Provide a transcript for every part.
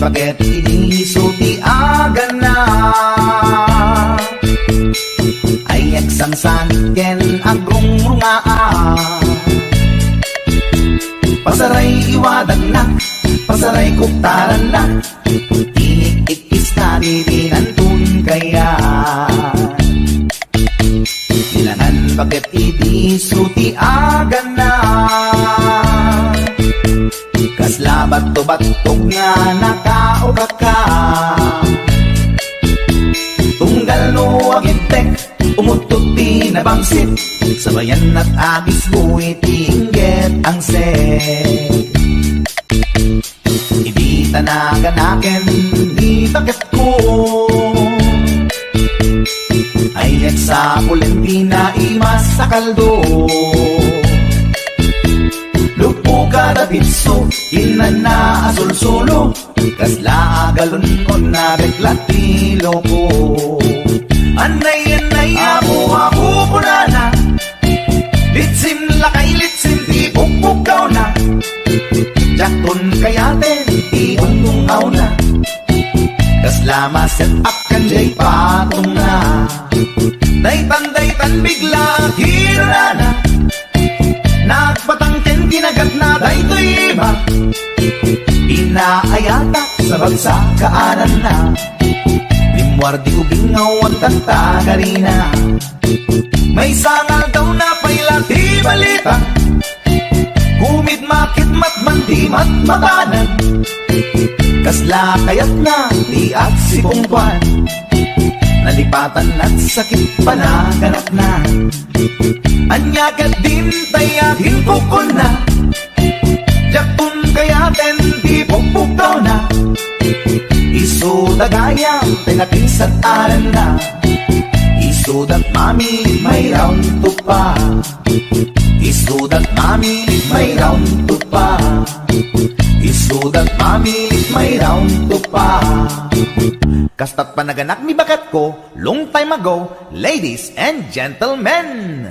bakit inisulti agan na ay eksangsan ken agong rungaa pasaray iwadag na pasaray kuktaran na inikikis ka dirinantun kaya ilangan bakit inisulti agan na kasla bato-batog nga nakaoga ka tunggal no agintek umututi na bangsit sabayan at agis buwi tingget ang set hindi tanaganaken di bakit ko ay sa Pulentina imas sa kaldo lupo kada pitso inana asul-sulo kasla agalon ko na reklatilo ko anay abu-abu punana litsim lakay litsim di pukpukaw na jakton kayaten di ungtungaw na kasla maset up kanjay patong na daytan bigla hirana nagpatangken kinagat na daytoy iba inaayata sa bagsakaanan na limwardi ubingaw ang tantagarina may sangal daw na pailati balita kumit makit matmandi matmatanan kasla kayat na di at sipungkwan nalipatan at sakit panaganap na anyagat din tayahin kukon na jakun kayaten di pukpukaw na isudagaya tinakinsat aran na isudat mami may round to pa isudat mami may round to pa isudat mami may round to pa kastat panaganak mi bakat ko long time ago, ladies and gentlemen.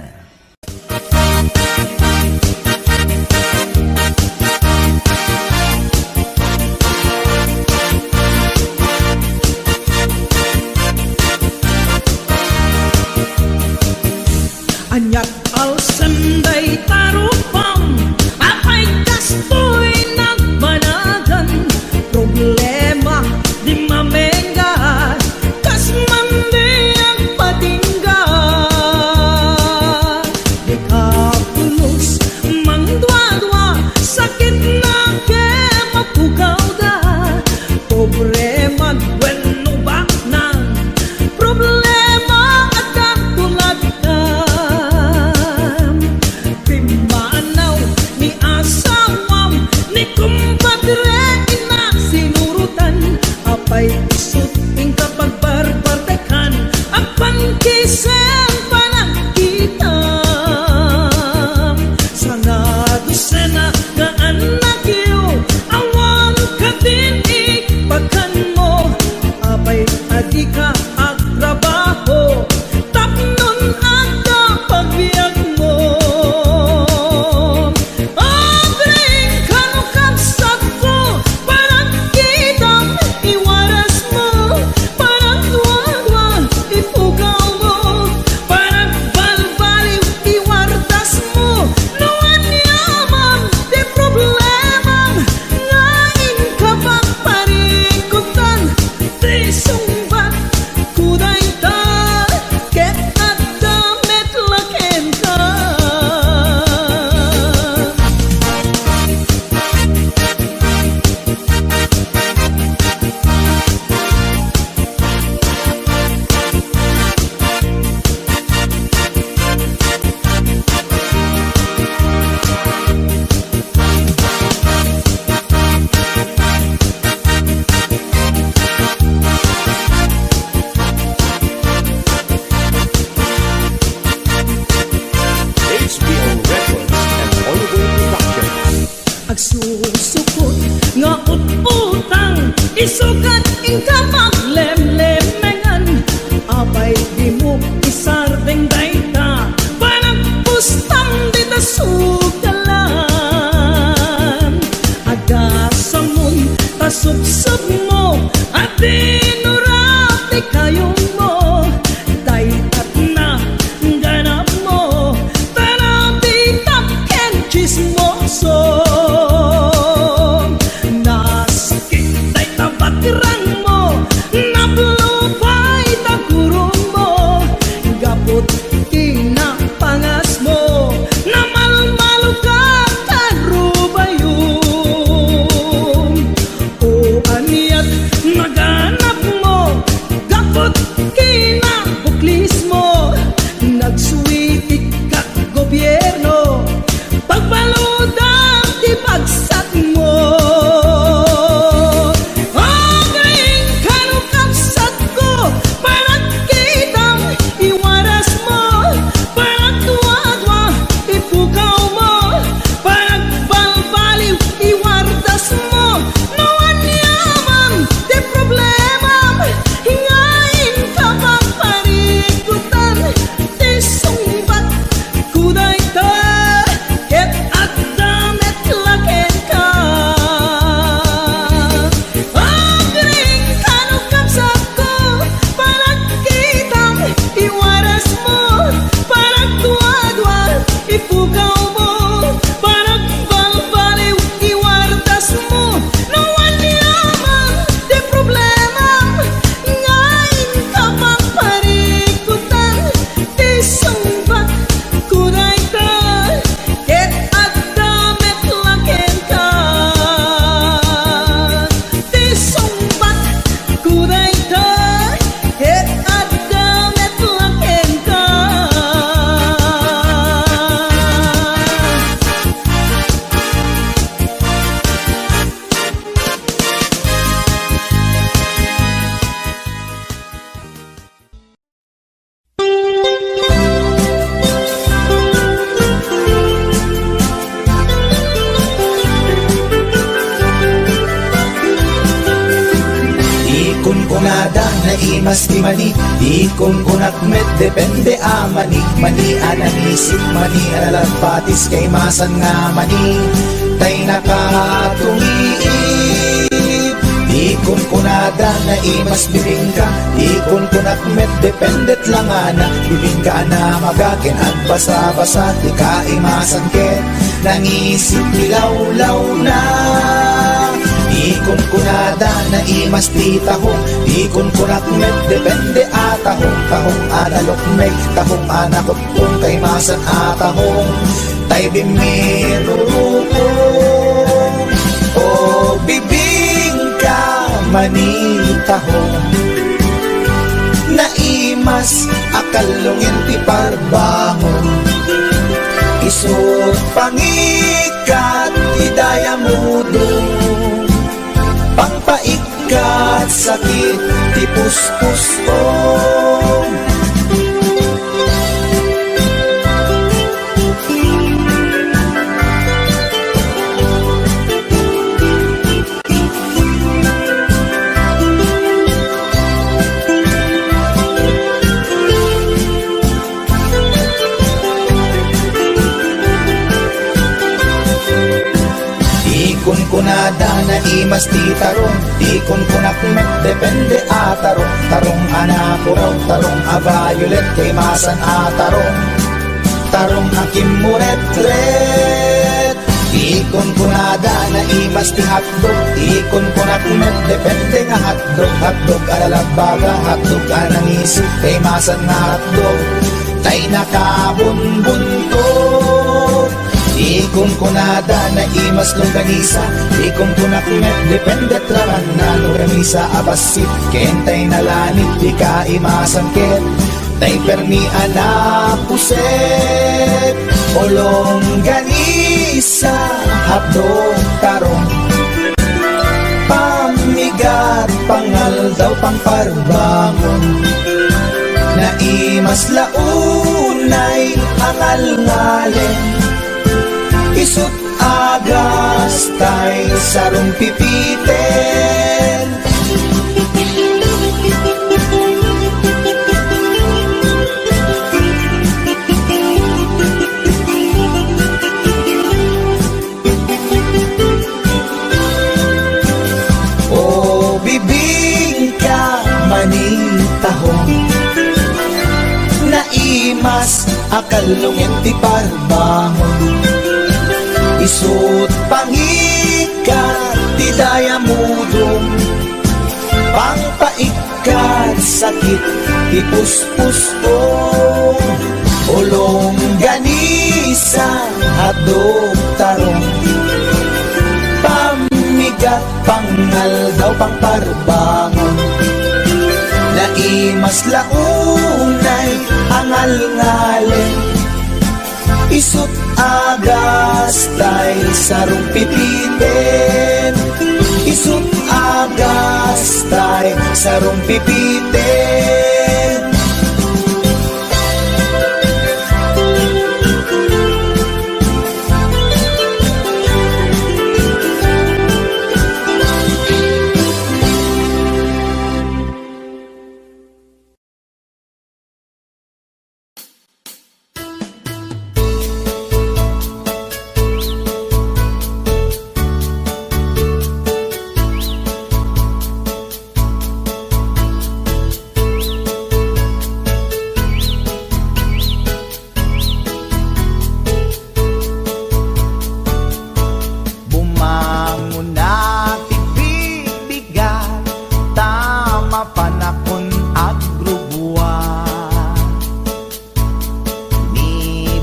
Anyak alsanday tarupang apay kastoy nagmanagan problema di mamenga kas mandi ang patingga di kapulos mangdwa-dwa sakit na ke mapugaw da problema bueno baknan problema at katulad na Pimanaw ni asawam ni kumpadre ina sinurutan apay isut ing kapag barbartekan ang pangkisen panagkitam sana dosena nga anak iyo awan katinig pagkan mo apay adi ka at trabaho tapnon at pagbiag mo abring kanukang sakto parang kitang iwaras mo parang duwa-duwa ipugaw mo parang balbaliw iwartas mo nuwan yaman di problemang ngain kapag parikutan di sumbat kuday ta ket at damit laken ka HBO Records and Oliver Productions. agsusukot nga ututang isukat ing kamaglemlemengan apay di mo isardeng dayta parang pustang di na sugalan agasamon tasupsap mo imas di mani, di kun kunak met depende a mani. Mani anang isip, mani analang patis kay masan nga mani. Tay nakatumiip, di kun kunada na imas bibingka, di kun kunak met dependet lang ana. Bibingka na magakin at basa-basa, di ka imasan ken nangisip nilaw-law na. Ikon kunada na imas di tahong, ikon kunak met depende atahong. Tahong analok meg, tahong anakot kung kay masan atahong. Tay bimirurukong, o bibingka manitahong. Naimas akalungin ti parbangon, isut pangikat idaya mudong. Pangpaikat sakit ti puspusong. Ikon kunada na imas ti tarong, ikon kunak met depende a tarong. Tarong anakuraw, tarong a violet kay masan a tarong. Tarong akim muret-ret, ikon kunada na imas ti hotdog, ikon kunak met depende nga hotdog. Hotdog alalagbaga, hotdog anang isip kay masan nga hotdog. Tay nakabunbuntot, ikon kunada na imas longganisa, ikon kunak met depende traman na longganisa abasit. Kentay nalanit di ka imasan ket, tay permi anapuset. O longganisa hapdog tarong, pamigat pangal daw pangparbangon. Naimas launay angal-ngalen, isut agas tay sarong pipiten. O bibingka manitahong, naimas akalungin ti parbangon. Isut pangikat ti daya mudong, pangpaikat sakit ti puspusong. Ulong ganisa hadog tarong, pamigat pangal daw pangparbangon. Naimas launay angal-ngalen, isut agas tay sarong pipiten. Isut agas tay sarong pipiten.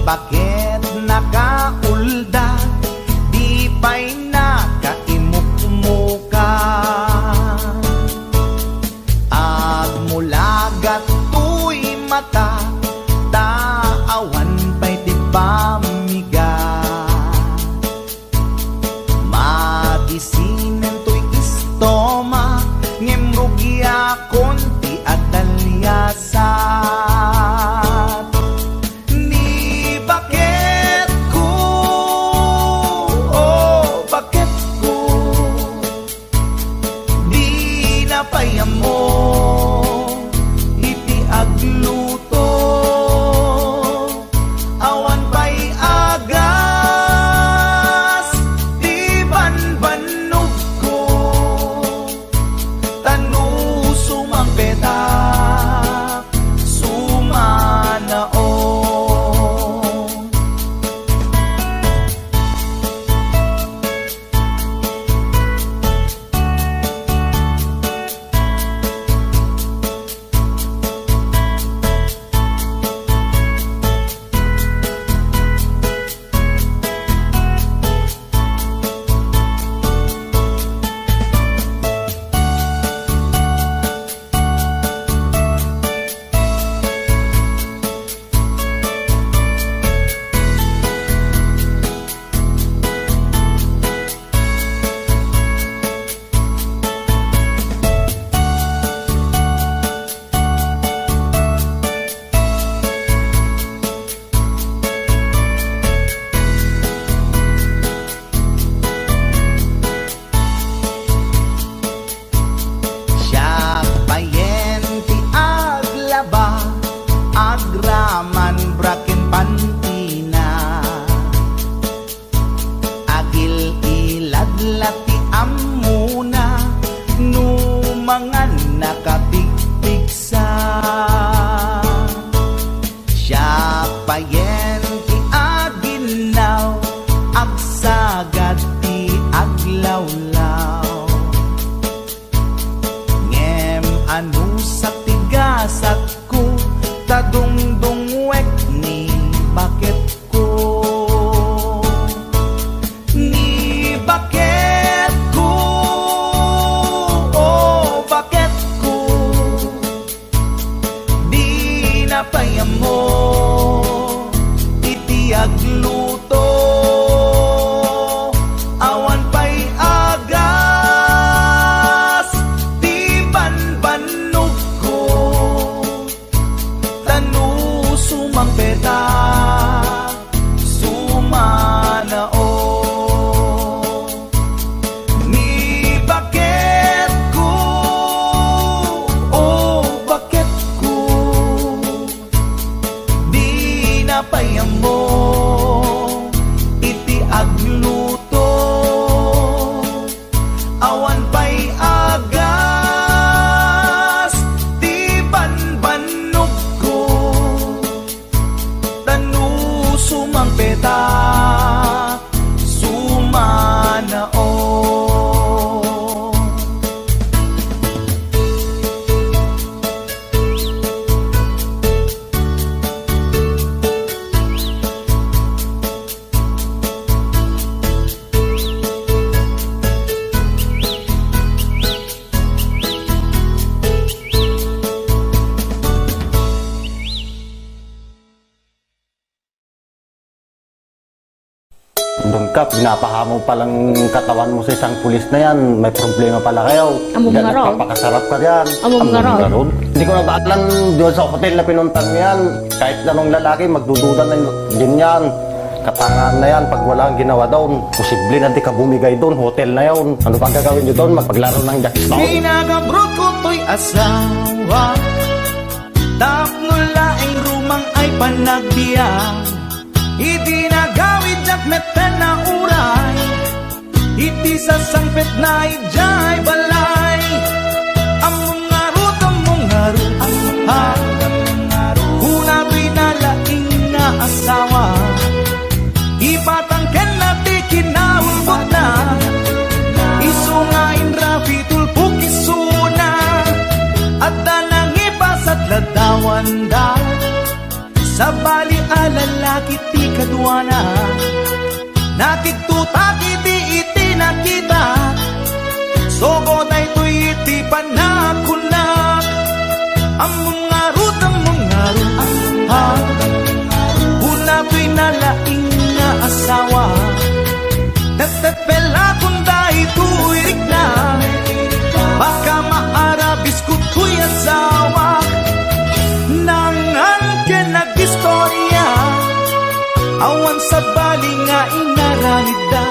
Bakit nakaulda, di pa'y nakaimukmuka. At mula gato'y mata, taawan pa'y di pamiga. Magisinen to'y istoma, ngemrugya konti at dalyasat. Bakit ko tanu sumang peta sumanao. Doon ka, pinapahamog palang katawan mo sa isang pulis na yan. May problema pala kayo. Among Diyan, nga raw. nagpapakasarap ka diyan. Among nga raw. nga ron. Hindi ko na baalan doon sa hotel na pinuntan mo yan. Kahit anong lalaki, magdududa na din yan. Katangaan na yan. Pag wala ang ginawa doon, posible na di ka bumigay doon. Hotel na yun. Ano pa gagawin nyo doon? Magpaglaro ng jackstone. Pinagabrot ko to'y asawa, tapno laing rumang ay panagbiang. Iti nagawid jak meten na uray, iti sasangpet na ijay balay. Among ngaru, ha, kuna pinalaing na asawa, ipatangken na ti kinaulbot na, isungain rapi tulpuk isuna, at danang ipasat ladawan da, sa bali alalaki ti kadwana, nakiktutak iti nakita, sobo na ito'y iti panakunak. Among ngaru, ha, una pinalaing na asawa, tatapela kung dahil tuwirik na, baka maarabis ko to'y asawa. Nangan ka nag-istorya, awan sa bali nga inaramid da,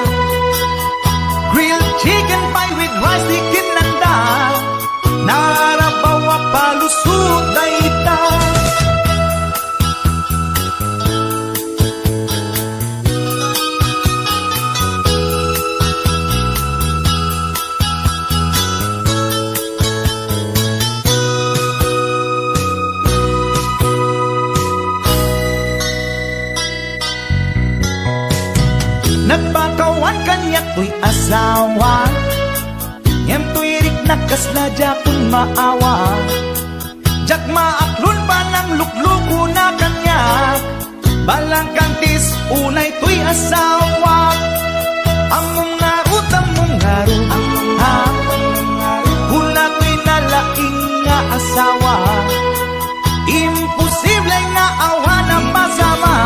grilled chicken pie with rice di kinanda, narabaw a palusot na ita. Nagpakawan kanyak to'y asawa, ngem to'y rik nakasladya kung maawa, jak maaklon pa ng lukluko na kanyak, balang kantis unay to'y asawa. Among ngaru, ha, hula to'y nalaing nga asawa, imposible nga awa na pasama,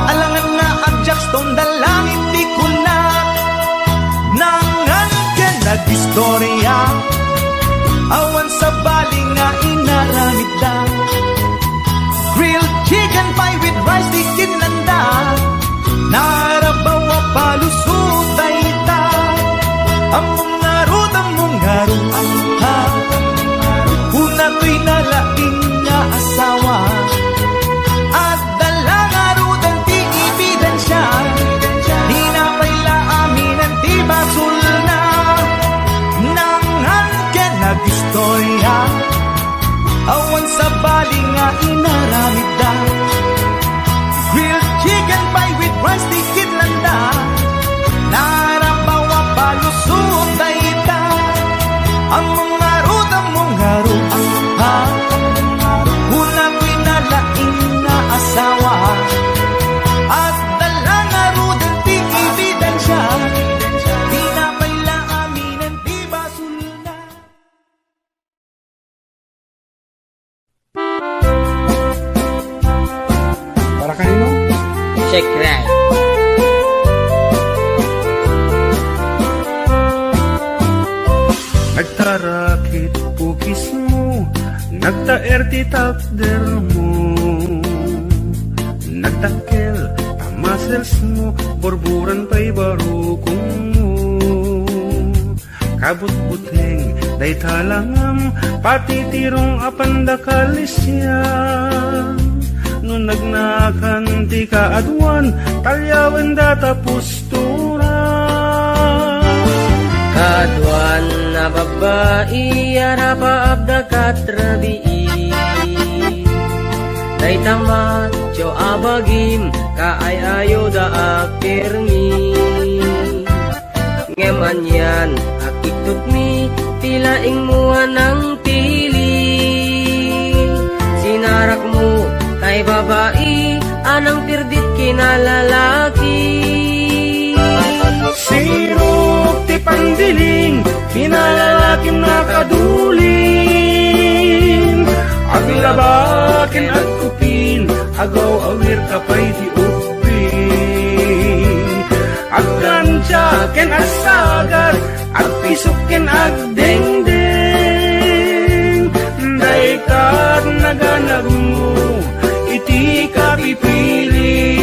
alangan nga ang jackstone dalangin di kunat. Nangan ka nag-istorya, awan sa bali nga inaramid da, grilled chicken pie with rice di kinanda, narabaw a palusot na ita. Among ngaru, ha, una to'y nalaing nga asawa, at dala ngaru dan ti ebidensya, di na paila amin ang ti basul na. Nangan ka nag-istorya, awan sa bali nga inaramid da, grilled chicken pie with rice di kinlanda, narabaw a palusot na ita. Among ngaru, ha, una ko'y nalaing na asawa, at dala ngaru din ti ebidensya, di na paila amin ang ti basul na. Para kanino? Shake right. Nagtarakit pukis mo, nagtaer ti takder mo, nagtakkel tamasels mo, borburan pa'y barukong mo. Kabut-buteng day talangam, pati tirong apandakalisya. No nagnakan ti kaadwan, talyawan data pustura. Kadwan na babae, arapaab da katrabii, Day tamat jo abagim kaay ayo da akirmi. Ngeman yan akitut mi tilaing mua ng tili. Sinarak mo kay babae anang pirdit kinalalaki. Sirok ti pandiling, kinalalaking nakaduling. Aglabakin at kupin, agaw awir kapay ti upin. Aggansyaken at sagat, at pisukin at dengdeng. Daikat naganag mo, iti ka pipili.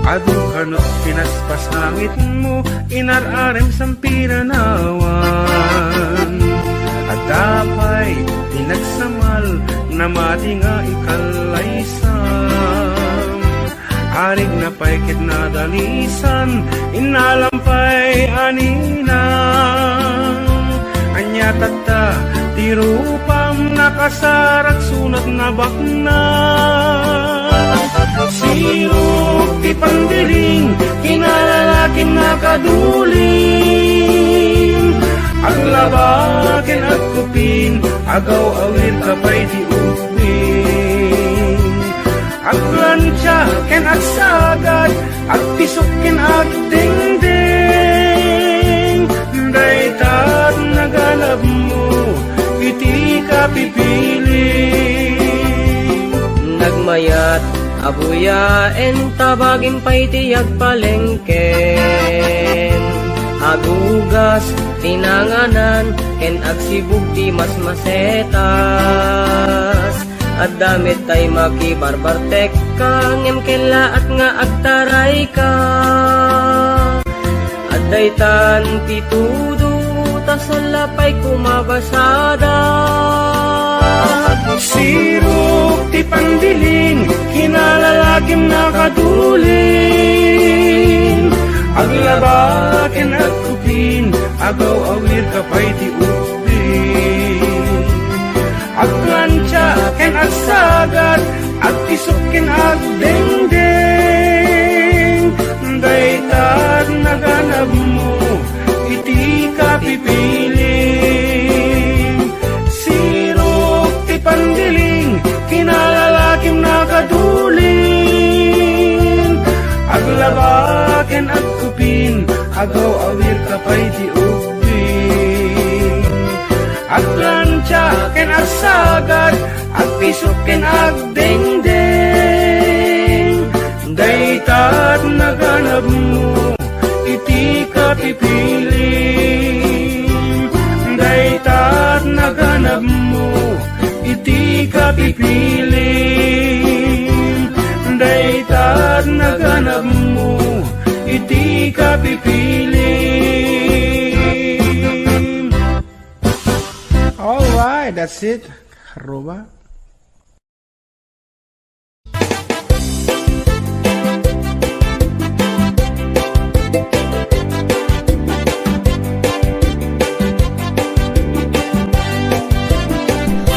Adu kanot pinaspas langit mo, inararem sampiranawan. At dapay pinagsamal na mati nga ikalaysam. Arig na paikit na dalisan, inalampay aninang. Anya tata, tirupam nakasarak sunat na bakna. Sirok ti pandiling, kinalalaking nakaduling. Aglabakin at kupin, agaw awir kapay di upin. Aglansyaken at sagad, at pisukin at dingding. Daitat nagalab mo, iti ka pipili. Nagmayat abuyaen tabagin pa'y tiyag palengken. Agugas tinanganan ken agsibug ti mas masetas. At damit tay makibarbartek ka ngem kela at nga agtaray ka. At daytan ti tudo tasalapay kumabasada. Sirok ti pandiling, kinalalaking nakaduling. Aglabakin at kupin, agaw awir kapay ti upin. Aglansyaken at sagat, at isukin at dengdeng. Daitat naganap mo, iti ka pipiling. Sirok ti pandiling, kinalalaking nakaduling. Aglabakin at kupin, agaw awir kapay ti upin. Aglansyaken at sagat, at pisukin at dengdeng. Daitat naganap mo, iti ka pipiling. Daitat naganap mo, iti ka pipiling. Daitat naganap mo, iti ka pipiling. Alright, that's it. Karuba.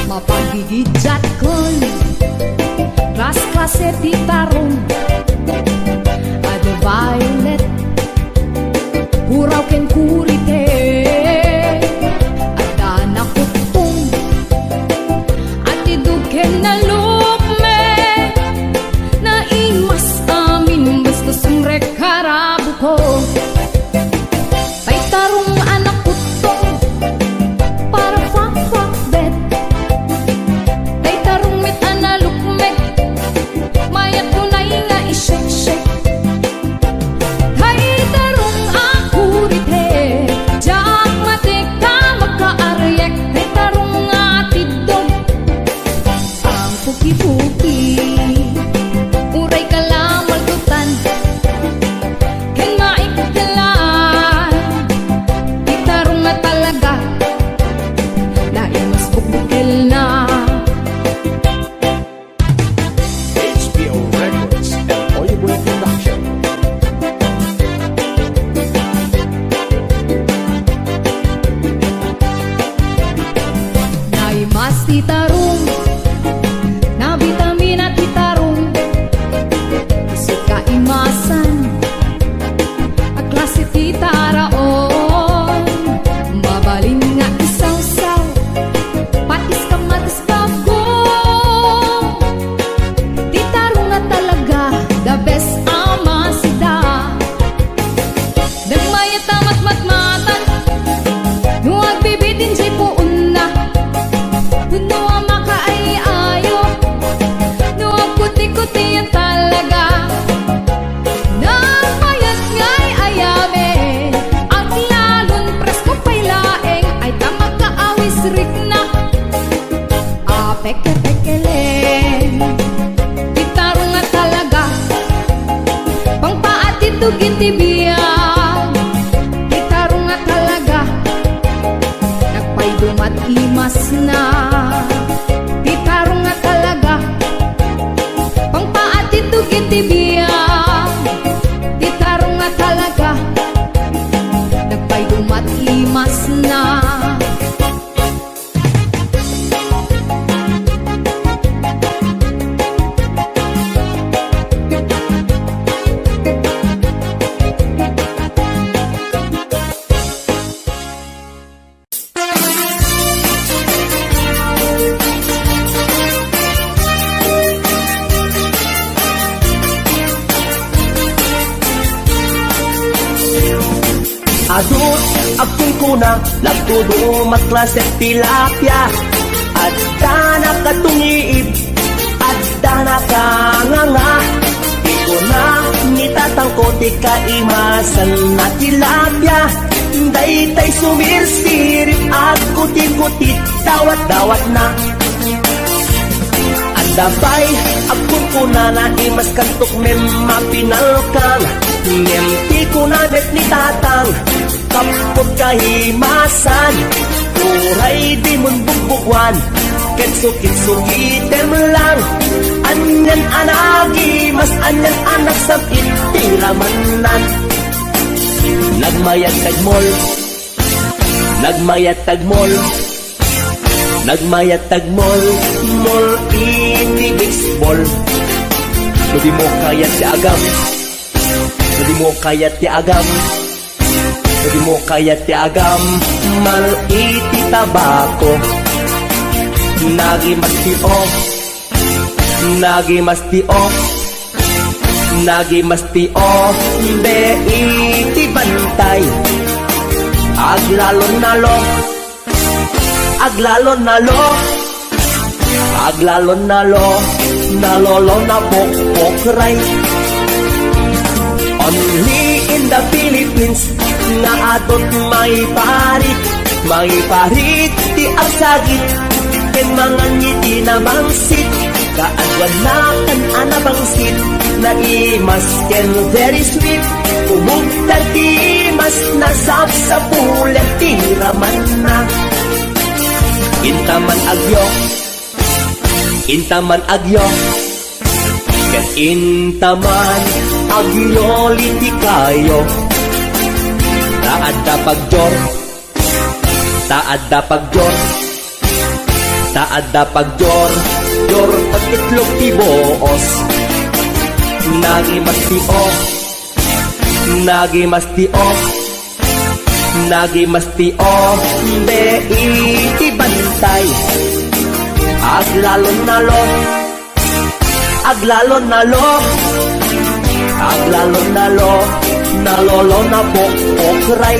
Mapagigidjat ko'y klase ti tarong Ado violet Puraw ken kurite Ada nakutong Ati itibiyag itarong nga talaga nagpaydumat imas na itarong nga talaga pangpaat itug itibiyag itarong nga talaga nagpaydumat imas na. Adut akong kuna nagtudo matklase tilapia at dana katungiib at dana kanganga iko na nitatangkot ikaimasan na tilapia daytay sumirsirip at kuti-kuti dawat-dawat na at dabay akong kuna na imas kantok mapinalkan Ngenti ko na bet ni tatang kapag kahimasan Uray di mon bugbugwan Kitsukit-sukitem lang Anyan anagi Mas anyan anak sa itiramanan Nagmayat tagmol Nagmayat tagmol Nagmayat tagmol Mol iti baseball Hindi mo kaya si agam Hindi mo kaya ti agam Hindi mo kaya ti agam Mal iti tabako Nagi masti off Nagi masti off Nagi masti off Be iti bantay Aglalon nalo Aglalon nalo Aglalon nalo Nalolo na pokpokray Only in the Philippines na atot may parit ti agsagit ken mga ngiti na mangsit kaadwan na kan anabangsit na imas ken very sweet umugtan ti imas na sa pulen tiraman na intaman agyo ken intaman agyoliti kayo taadda pagjor taadda pagjor taadda pagjor jor pagitlog ti boos nagi masti off nagi masti off nagi masti off be iti bantay aglalon nalo aglalon nalo aglalon nalo nalolo na pokpokray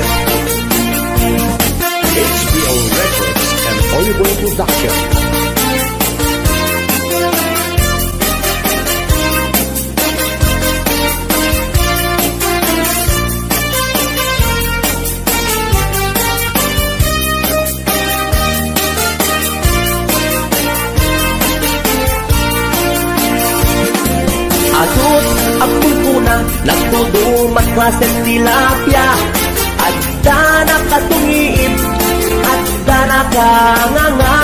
HBO Records and Oliver Production. Adut akong kuna nagtudumat klasen tilapia at dana katungiib at dana kanganga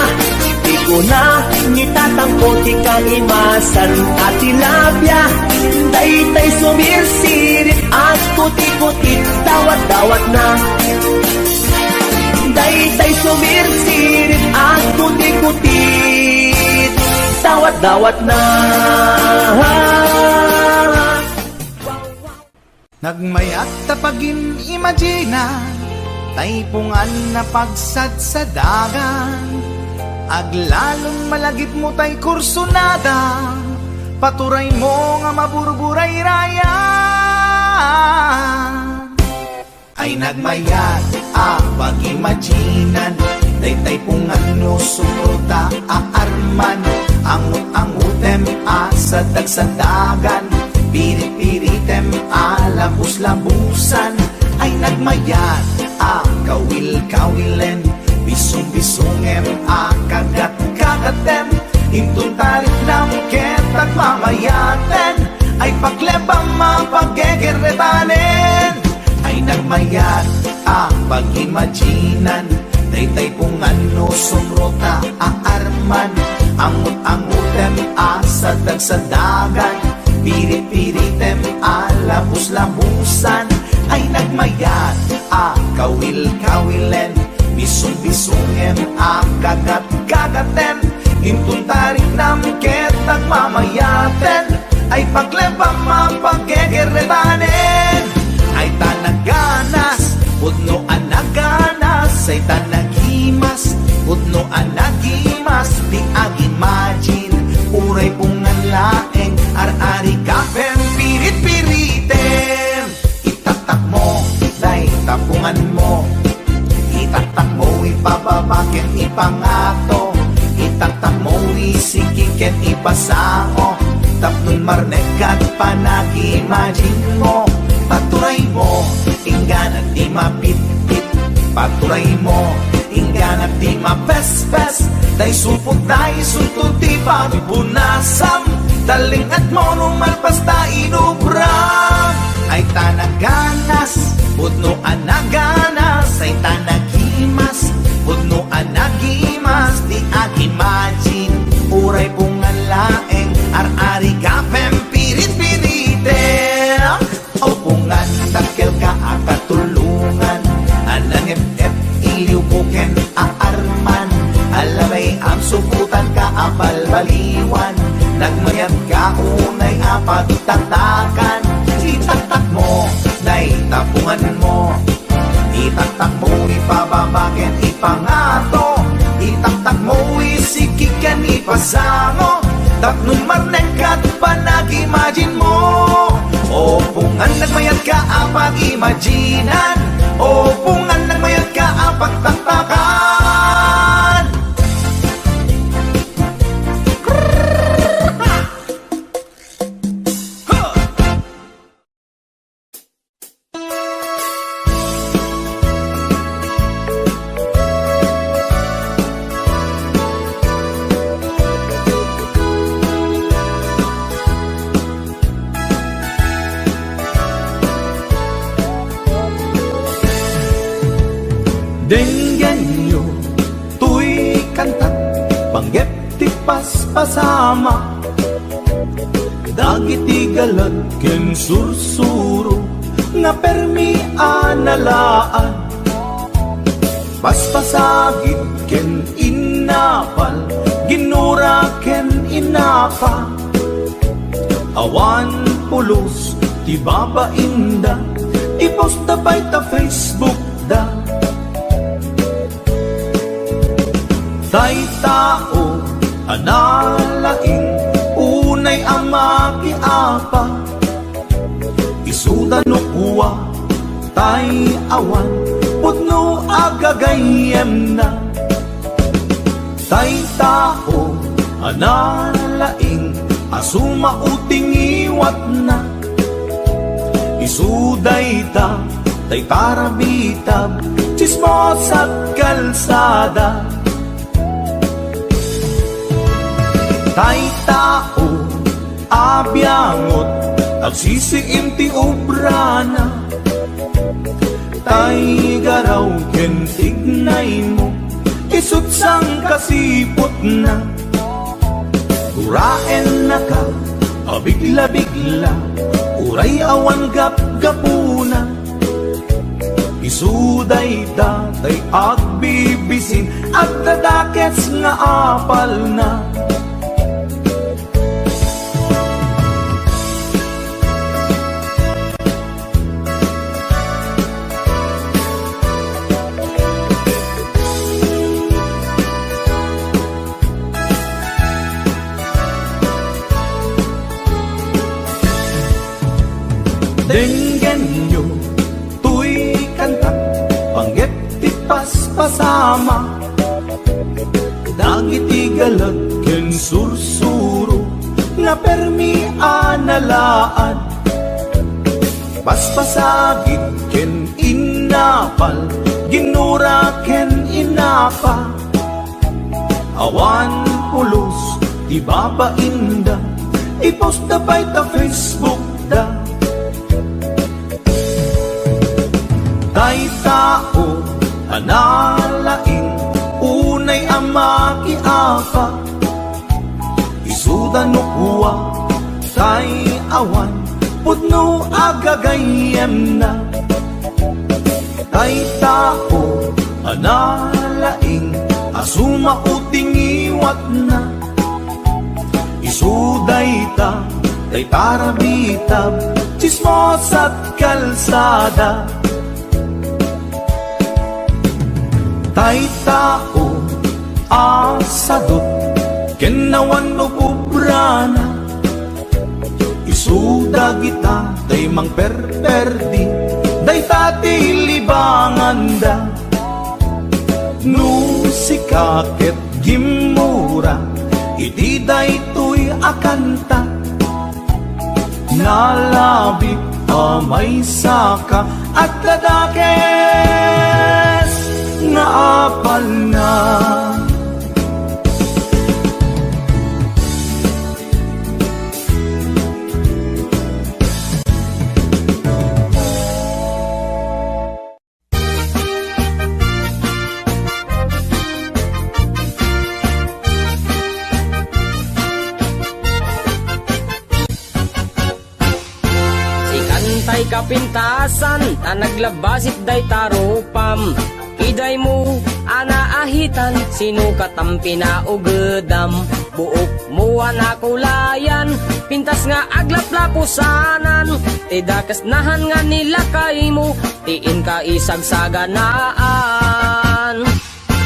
di ko na nitatangkot ikaimasan at tilapia daytay sumirsirit at kuti-kutit dawat-dawat na daytay sumirsirit at kuti-kutit dawat-dawat na Nagmayat tapagin imagina Taypungan na pagsad sa dagan Aglalong malagip mo tay kursunada Paturay mo nga maburburay raya Ay nagmayat pag-imaginan Taypungan no sumruta aarman Angut-angutem sa dagsadagan Pirit-piritem labus-labusan Ay nagmayat kawil-kawilen Bisong-bisongem kagat-kagatem Intun talit ng ket at mamayaten Ay paglebang mapagegeretanen nagmayat pag-imaginan daytay kung ano sumrota aarman angut-angutem sa dagsadagan pirit-piritem labus-labusan ay nagmayat kawil-kawilen bisong-bisongem kagat-kagaten intun tarik namket nagmamayaten ay paglebang mapaggegeretanen ay tanaganas pudno anaganas ay tanagimas pudno anagimas di agimagine uray pungan laeng ar-ari kapem pirit-piritem itatak mo day tapungan mo itatak mo ipababaken ipangato itatak mo isikiken ipasao tapnon marnekat panag-imagine mo paturay mo inggan at di mapit-pit paturay mo inggan at di mapes-pes day supot day suntod di pagpunasam taling at mo numalpas ta inubram ay tanaganas pudno anaganas ay tanagimas pudno anagimas di agimagine uray pungan laeng ar-ari kapem pirit-pirite o pungan takkel ka akatulungan anang ep iliw buken aarman alamay ang suputan ka abalbaliwan nagmayat ka unay apagtatakan itatak mo day tapungan mo itatak mo ipababaken ipangato itatak mo isikiken ipasango tapnon marnekat panag-imagine mo o pungan nagmayat ka apag-imaginan o pungan nagmayat ka apagtatakan Denggan nyo, tuy kantat, panggep ti paspasama dagiti galad ken sursuro nga permi analaan paspasagid ken inapal ginura ken inapa awan pulos ti babainda iposta by ta Facebook da tay tao analaing unay ang makiapa isuda no kuwa tay awan putno agagayem na tay tao analaing asuma uting iwat na isuday ta tay parabitab chismos at kalsada tay tao abyangot agsisiim ti obrana tay garaw ken tignay mo isut sang kasipot na uraen na ka abigla-bigla uray awan gap-gapuna isuday tay agbibisin at dadakets nga apal na Denggan nyo, tuy kantak, panggep ti paspasama dagiti galag ken sursuro nga permi analaan paspasagid ken inapal ginura ken inapa awan pulos ti babainda iposta by ta Facebook da awan pudno agagayem na. Tay tao analaing asuma uting iwat na. Isuday ta tay tarabitab chismos at kalsada. Tay tao asadot kenawan no bubrana. Isuda kita day mang perperdi day tati libanganda. No sikaket gimura iti day tuy akanta. Nalabi amay saka at ladakes nga apal na. Tay kapintasan, ta naglabasit day tarupam. Iday mo, anaahitan, sino katampi na ugedam. Buok mo anakulayan, pintas nga aglaplapusanan. Tidakas nahan nga nila kay mo, tiin ka isagsaganaan.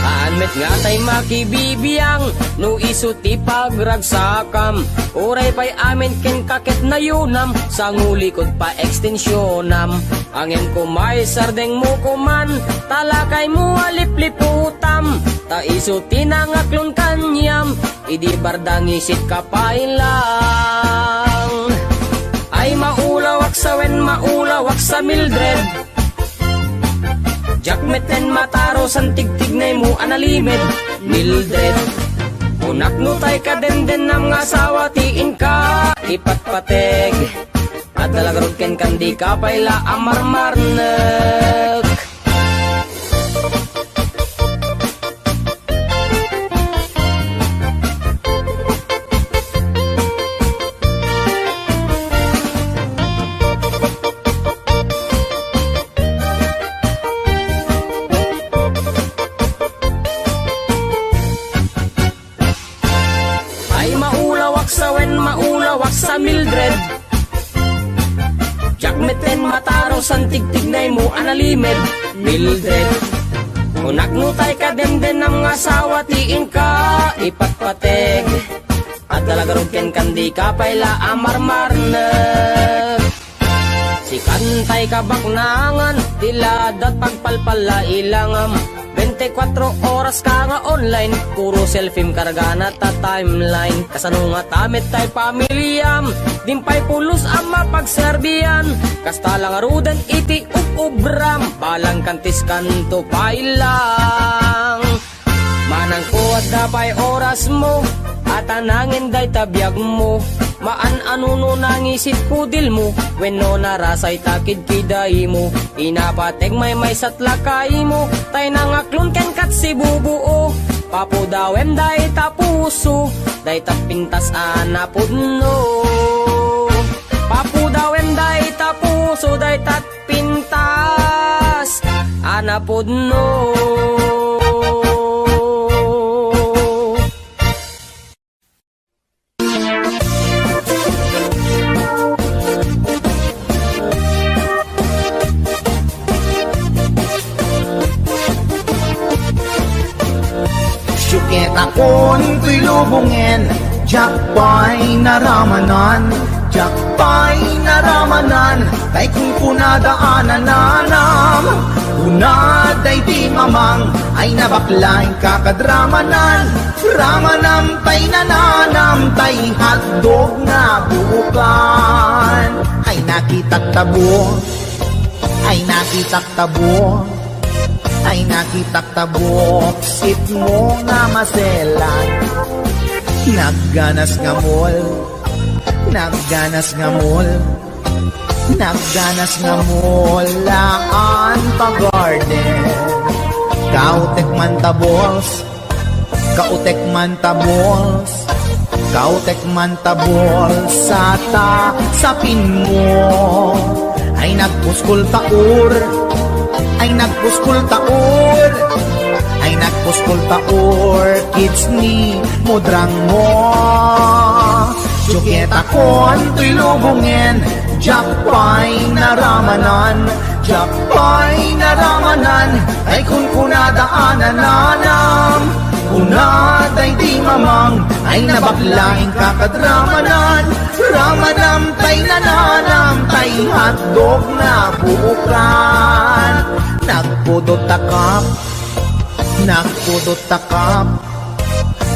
Anmet nga tay makibibiyang, no iso ti pagragsakam. Uray pa'y amin ken kakit na yunam, sa ngulikod pa ekstensyonam. Angin ko may sardeng mo kuman, talakay mo alipliputam. Ta iso tinangaklon kanyam, idi bardang isit kapailang. Ay maulawak sa wen, maulawak sa Mildred. Jakmeten mataro san tigtignay mo analimed Mildred. Unak no tay ka den nam nga asawa tiin ka ipatpateg. At dalagarod ken kandi ka payla amarmarnek. Sa Mildred, jakmeten mataro san tigtignay mo analimed Mildred. Unak nutay ka den nam nga asawa tiin ka ipatpateg. At dalagarod ken kandi ka payla amarmarnek. Si kantay ka baknangan tiladat pagpalpala ilangam. 24 oras ka nga online, puro selfie kargana ta timeline. Kasano nga tamit tay pamilyam, dimpay pulos ang mapagserbiyan. Kasta lang arudan iti ubram, palang kantis kanto pailang. Manang ko at dapay oras mo, at anangin day tabiyag mo. Maan anuno nangisit kudil mo, when no narasay takid kiday mo. Inapateg may satlakay mo, tay nangaklon ken kat si bubuo. Papudawem day tapuso, day tapintas anapudno. Papudawem day tapuso, day tatpintas anapudno. Syukit akon tuy lubungin, jakpay naramanan, jakpay naramanan, kay kung punadaanan nanam. Unaday di mamang, ay nabaklay kakadramanan, ramanam tay nananam, tay hotdog na buukan. Ay nakitak tabo, ay nakitak tabo, ay nakitak tabok, sit mo nga maselan. Nagganas nga mall, nagganas nga mall, nagganas nga mall, laan pa garden. Kautek man tabols, kautek man tabols, Kautek man tabol sa sapin mo. Ay nagpuskol taur, ay nagpuskol taur, ay nagpuskol taur, kids ni mudrang mo. Suketa ko anto'y lubungin, Japay naramanan, Japay naramanan, ay kun kunadaanan nanam. Unaday di mamang, ay nabaklaing kakadramanan, ramanam tay nananam, tay hotdog na buukan. Nagpudot takap, nagpudot takap,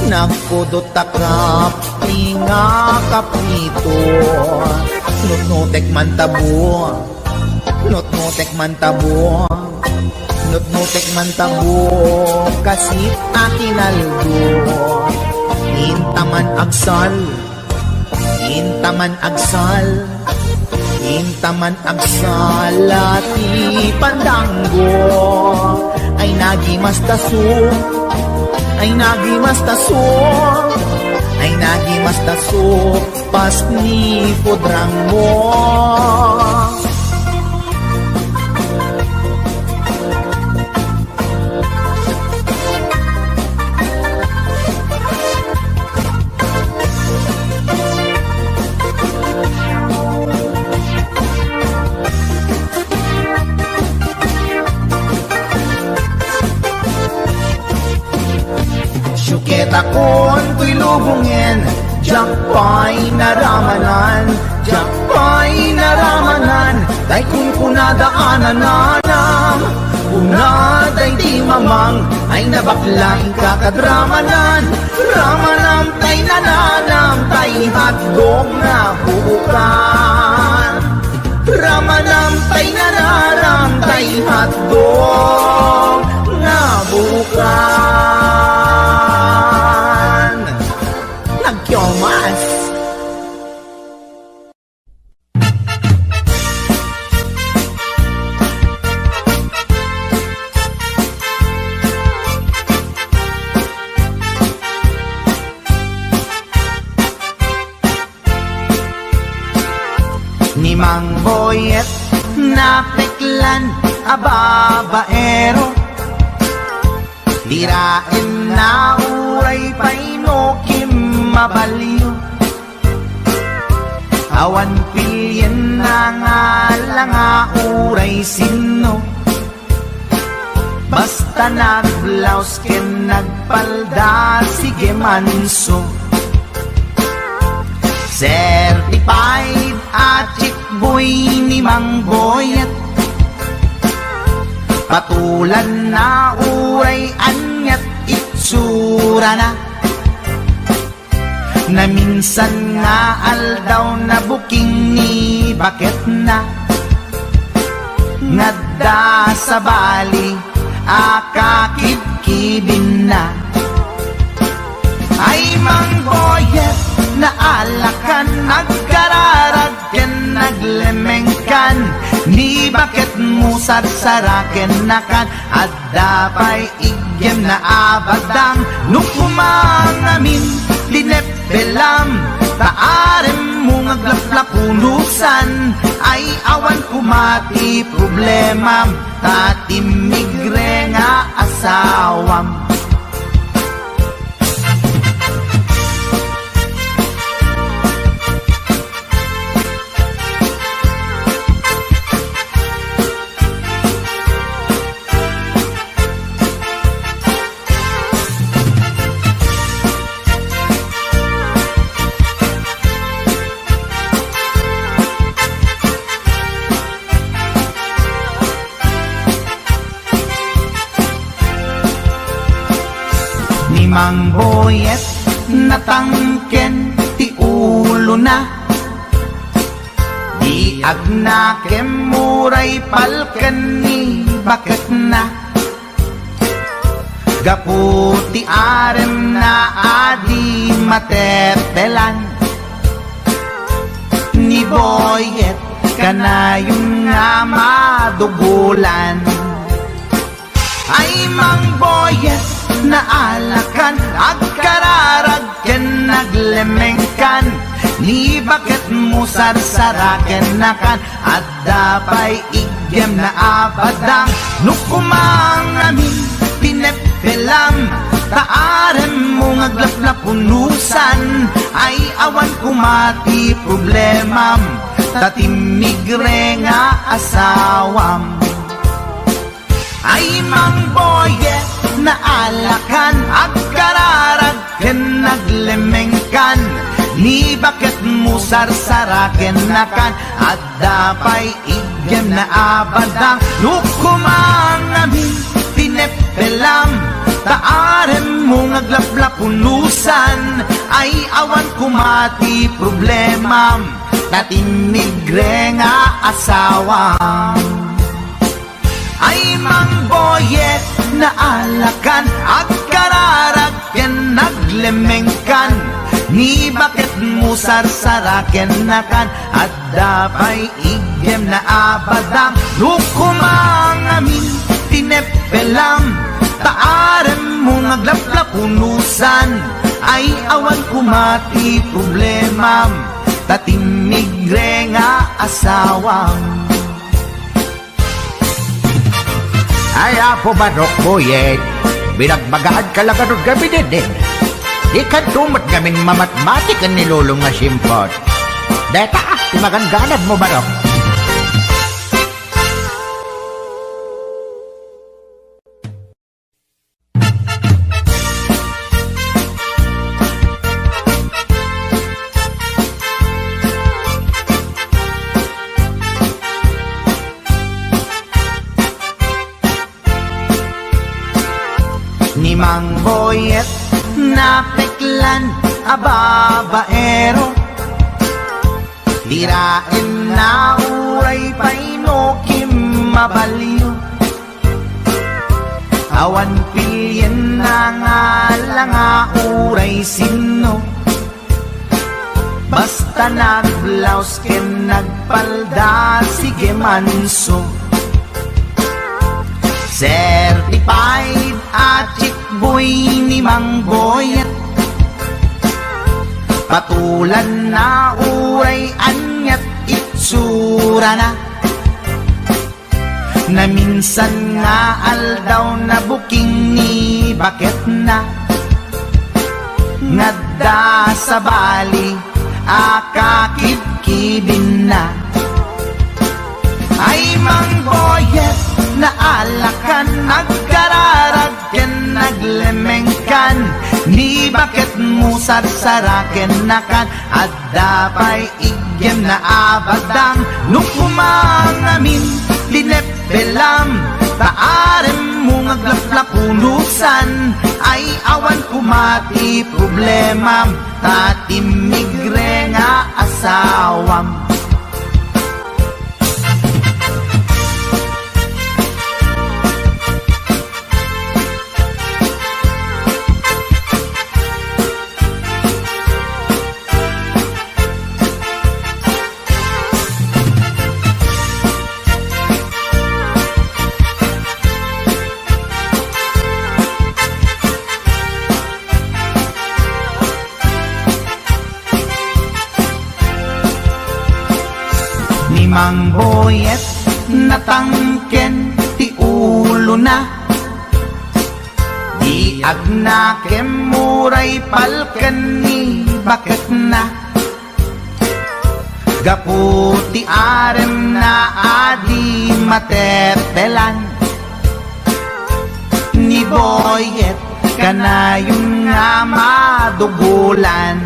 nagpudot takap, tinga kaprito. Nutnutek man tabo, nutnutek man tabo, nutnutek man tabo, kasi akinaldo. Intaman agsal, intaman agsal, intaman agsal, ati pandanggo. Ay nagimas taso, ay nagimas taso, ay nagimas taso, pas ni pudrang mo. Syuketa kon to'y lubungin, Japay naramanan, Japay naramanan, day kun kunadaanan nanam. Unaday di mamang, ay nabaklaing kakadramanan, ramanam tay nananam, tay hotdog na buukan. Ramanam tay nananam, tay hotdog na buukan. Nagkyomas. Ni Mang Boyet na peklan ababaero, dirain na uray painokim mabaliw. Awan pilyen na nga lang uray sino, basta nagblaus ken nagpalda sige manso. Certified at chick boy ni Mang Boyet, patulan na uray anyat itsura na, na minsan nga aldaw na booking ni bakit na, ngadda sa Bali akakibkibin na. Ay Mang Boyet, naalakan, nagkararagken, naglemengkan, ni bakit mo sarsaraken nakan, at dapay igyem na abadang, nukumangamin, linepelam, taarem mo ngaglaplapunusan, ay awan kumati problema, tatimigre nga asawam. Mang Boyet natangken ti ulo na, di agnakem muray palken ni bakit na, gaputi arem na adi matepelan, ni Boyet kanayong nga madugulan. Ay Mang Boyet, naalakan, agkararagken, nagle naglemengkan, ni bakit mo sarsaraken nakan, at dapay igem na abadang, nukumang amin pinepelam, taaren mo ngaglaplapunusan, ay awan kumati problemam, tatimigre nga asawam. Ay mangboye na alakan, agkararag ken naglemengkan, ni bakit mo sarsaraken nakan, at dapay igem na abadang, nukumang amin pinepelam, taaren mo ngaglaplapunusan, ay awan kumati problemam, tatimigre nga asawam. Ay mangboyet na alakan, agkararag ken naglemengkan, ni bakit mo sarsaraken nakan, at dapay igem na abadang, nukumang amin tinepelam, taaren mo ngaglaplapunusan, ay awan kumati problemam, tatimigre nga asawam. Ay apo Barok Boyet, binagbagaan ka lang anong gabi din. Di ka tumat gaming mamatmatik ang nilulong nga simpot. Deta, timaganganad mo Barok. Ni Mang Boyet na peklan ababaero, tirain na uray painokim mabaliw, awan pilyen na nga langa uray sino, basta nagblaus ken nagpalda sige manso. Certified at chickboy ni Mang Boyet, patulan na uray anyat itsura na minsan nga aldaw na booking ni bakit na, ngadda sa bali akakibkibin na. Ay Mang Boyet na alakan, nagkararag ken naglemengkan, ni bakit mo sarsaraken nakan, at dapay igem na abadang, nukumang amin linepelam, taaren mo ngaglaplapunusan, ay awan kumati problemam, tatimigre nga asawam. Mang Boyet natangken ti ulo na, di agnakem muray palken ni bakit na, gaputi arem na adi matepelan, ni Boyet kanayon nga madugulan.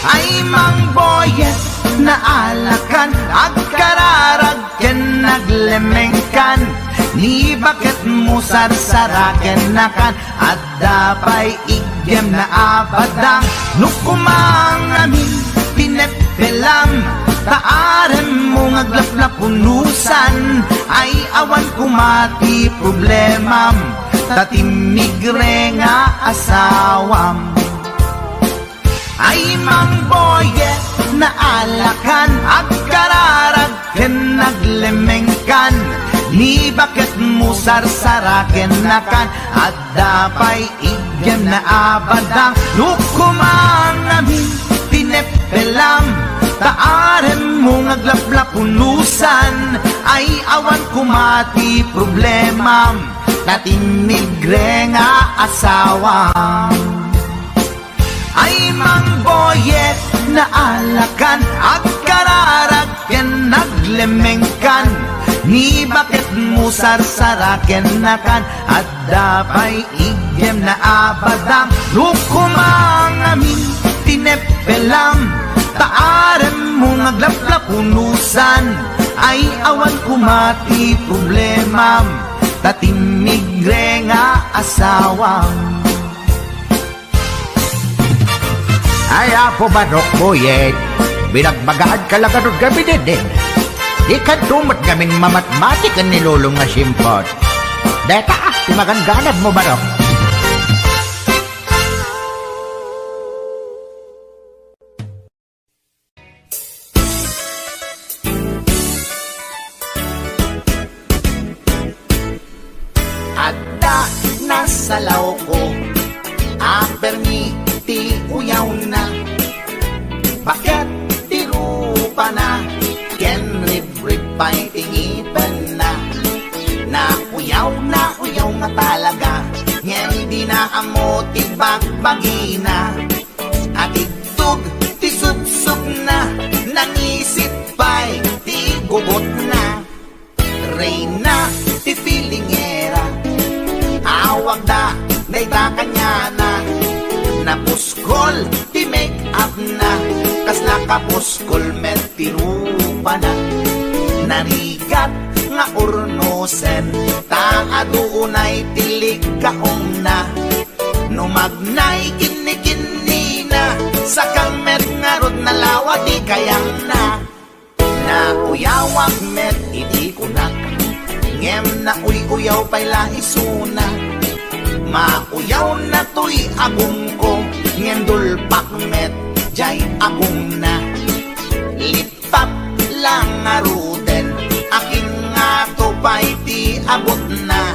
Ay Mang Boyet na alakan, agkararag ken naglemengkan, ni bakit mo sarsaraken nakan, at dapay igem na abadang, nukumang amin pinepelam, taaren mo ngaglaplapunusan, ay awan kumati problemam, tatimigre nga asawam. Ay Mang Boyet na alakan, agkararag ken naglemengkan, ni bakit mo sarsaraken nakan, at dapay igem na abadang lukumang amin tinepelam taarem mo ngaglaplapunusan ay awan kumati problema natinigre nga asawa ay mangboyet na alakan at kararagyan naglemengkan ni bakit mo sarsaraken nakan at dapay igem na abadang lukumang amin tinepelam taarem mo ngaglaplapunusan ay awan kumati problema tatinigre nga asawa ay apo barok boyet binagbagaad kalagarod gabi din di ka tumat gamin mamatmatik ang nilulong nga simpot deta timaganganad mo barok Adda nasalaw ko Aperni ti uyaw na Bakit ti rupa na Ken rib pa'y tingipan na uyaw nga talaga Ngayon di na amo ti bagbagina At itug ti sup na Nangisit pa'y ti gugot na Reyna ti filingera Awag da, dayta kanya na Napuskol, ti make up na Kas nakapuskol, met tirupa na Narigat nga urnosen Taaduunay tilig kaong na Numagnay kini na Sakang met nga rod na lawa di kayang na Uyawag met idi kunak Ngem na uyaw pa'y laisuna Mauyaw na to'y agong ko Ngem dulpak met jay agong na Lipap lang nga ruden Akin nga to pa'y di abot na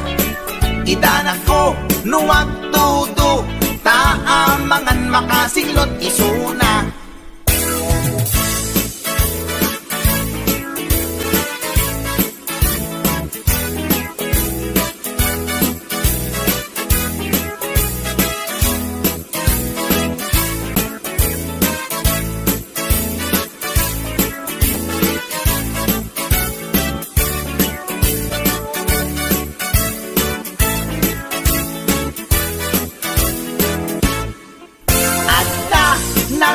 Idanag ko nuwag tudo Taamangan makasinglot isuna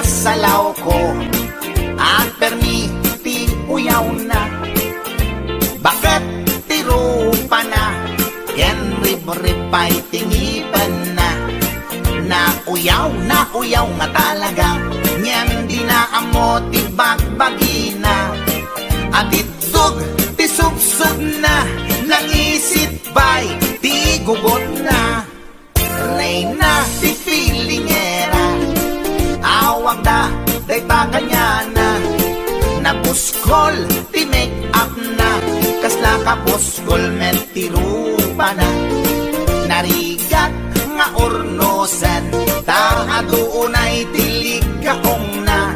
Salaw ko at permiti uyaw na Bakit tirupa na Yan rib-ribay tingipan na uyaw nga talaga Yan di na amo ti bagbagina At itug ti subsub na Nangisit ba'y ti gugot na Reyna ti filingera Awag da, dayta kanya na Napuskol, ti make up na Kasla kapuskol, met tirupa na Narigat nga ornosan Taaduunay tilig kaong na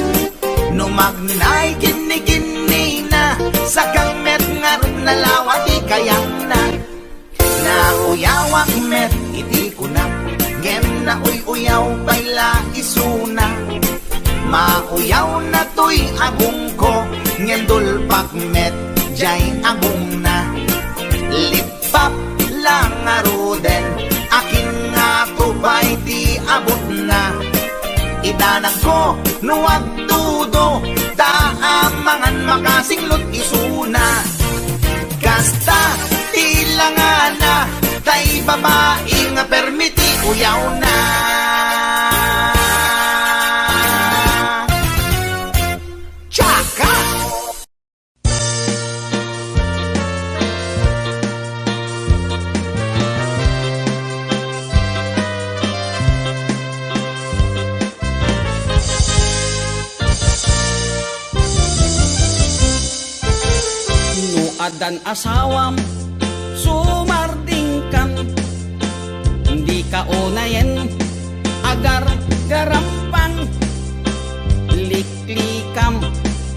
Numagnay kini na Sakang met nga rin nalawa di kayang na Uyawag met iti kunak Ngem na uyaw bayla isuna Mauyaw na to'y agong ko Ngem dulpak met jay agong na Lipap lang nga ruden Akin nga to ba'y di abot na Idanag ko nuwag tudo Taamangan makasinglot isuna Kasta tilangan na Tay babae nga permiti uyaw na Tsaka! Nuadan asawam sumardingkan Hindi ka unayen agar garampang liklikam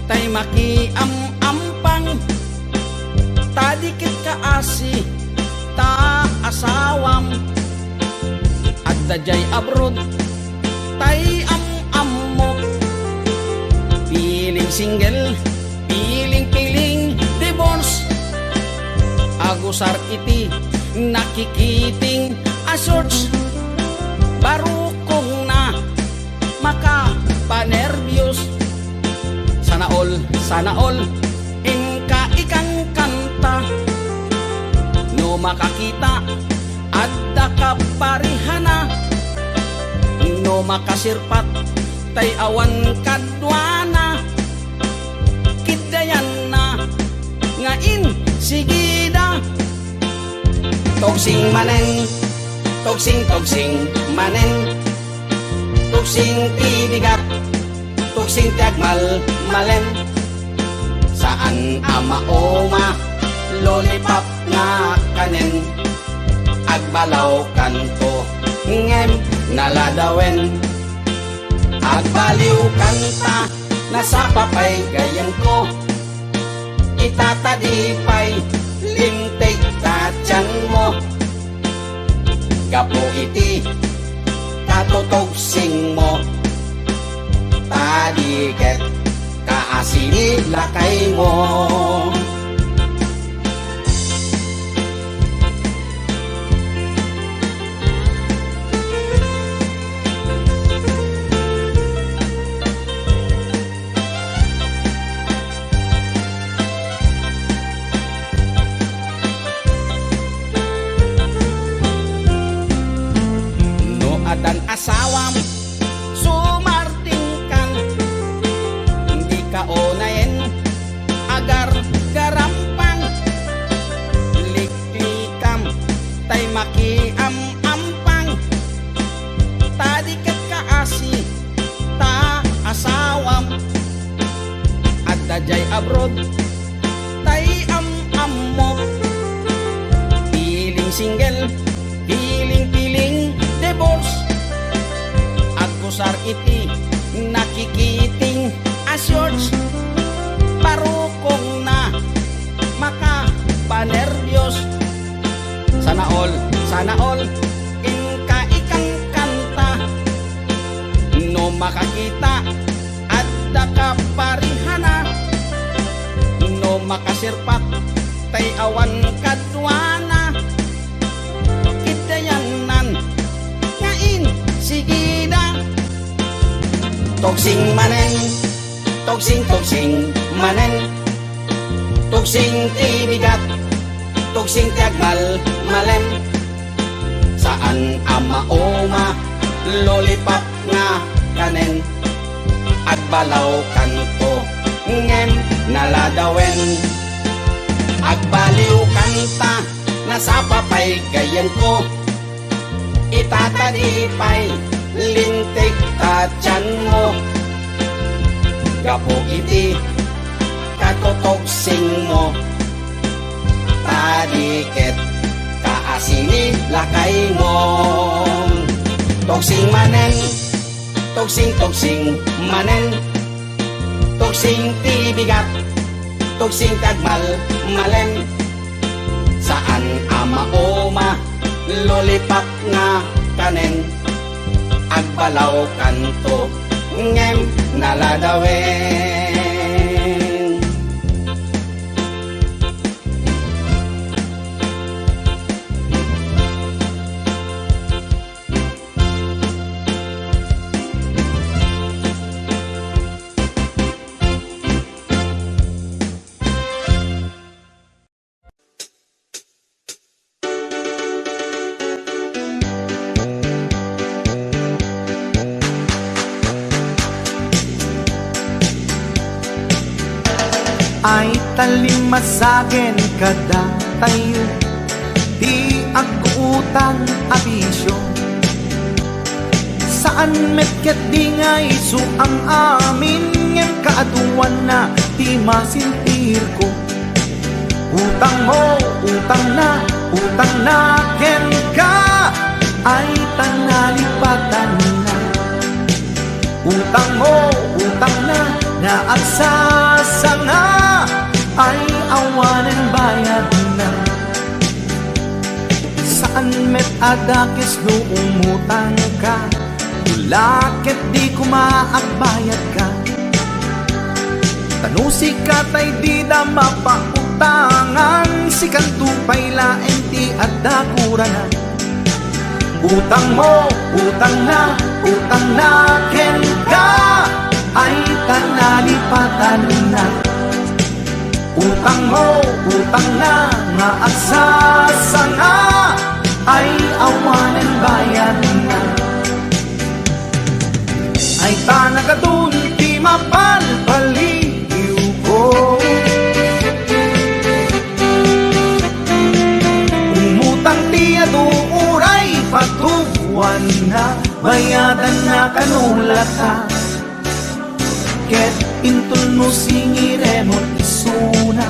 tay makiam-ampang tadikit kaasi ta asawam at dajay abroad tay am-ammo piling single piling divorce agusar iti nakikiting asorts barukong na makapanervyos sana all inka ikang kanta no makakita adda kaparihana no makasirpat tay awan kadwana kidayan na ngain sigida togsing manen togsing manen togsing tibigat togsing tiagmal malen saan ama lollipop nga kanen agbalaw kanto ngem naladawen agbaliw kanta nasa papay gayan ko itatadipay limtig tatyan mo gapo iti katotogsing mo tadiket kaasini lakay mo no adan asawam sumarting kang hindi ka onayen agar garampang liklikam tay makiam-ampang tadiket kaasi ta asawam at dajay abroad tay am-ammo piling single piling divorce agusar iti nakikiting asyors parukong na makapanervyos sana all inka ikang kanta no makakita at kaparihana no makasirpat tay awan kadwana kidayanan ngain sigida togsing manen togsing manen togsing tibigat togsing tiagmal malen saan ama lollipop nga kanen agbalaw kanto ngem naladawen agbaliw kanta nasa papay gayan ko itatadipay lintig tatyan mo gapo iti katotogsing mo tadiket kaasini lakay mo togsing manen togsing manen togsing tibigat togsing tagmal malen saan ama lollipop nga kanen agbalaw kanto ngem naladawen ay talimasagen kada tayo di agutang abisyo saan metket dingay su ang amin ngem kaaduan na di masintir ko utang mo utang na ken ka ay tanalipatan na Utang mo, utang na, nga at sasanga ay awanan bayad na. Saan met agakis no umutang ka, ulakit di kumaagbayad ka. Tanusi ka tay di da mapautangan, si kantupay laeng ti adda kuranan. Utang mo, utang na ken ka, ay tanalipatan na. Utang mo, utang na, nga at sasanga ay awanan bayan na. Ay tanagadun di mapalpaliw ko, umutang ti aduuray patuwan na, bayadan na kanulata. Ket intol no singiremon isuna,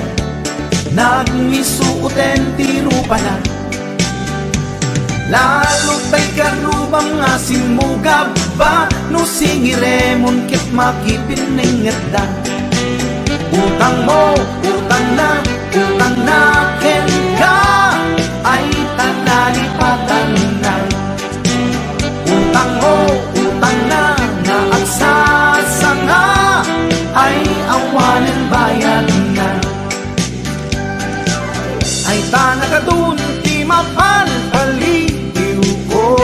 nagmisuuten ti rupana. Lalo tay karubang asin mo gaba, no singiremon ket makipiningat da. Utang mo, utang na ken ka, ay tanalipatan na. Utang mo, utang na, nga at sasanga ay awanan bayan na. Ay tanagadun ti mapalpaliw ko,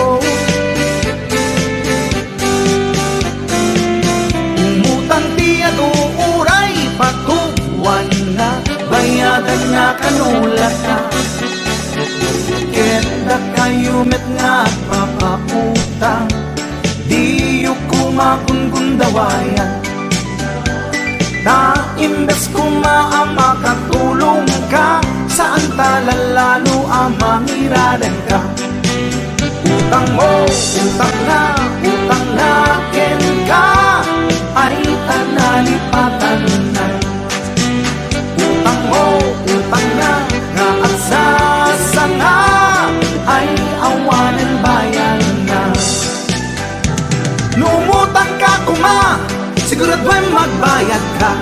umutang ti aduuray patuwan na, bayadan nga kanulata. Kenda kayo met nga papautang, di yu kumakungundawayan. Na imbes kumaama katulong ka, saan talalalo amangiradan ka. Utang mo, utang na ken ka, ay tanalipatan na. Utang mo, utang na, nga at sasanga ay awanan bayan na. Lumutang ka kuma, siguraduhin magbayad ka.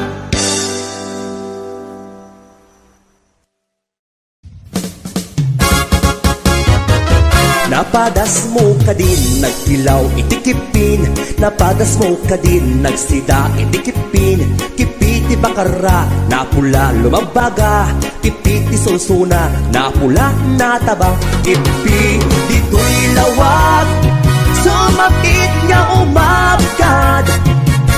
Napadas mo ka din, nagpilaw itikipin. Napadas mo ka din, nagsida itikipin. Kipiti bakara, napula lumabaga. Kipiti solsona, napula nataba. Kipi dito'y lawak, sumakit nga umabgad.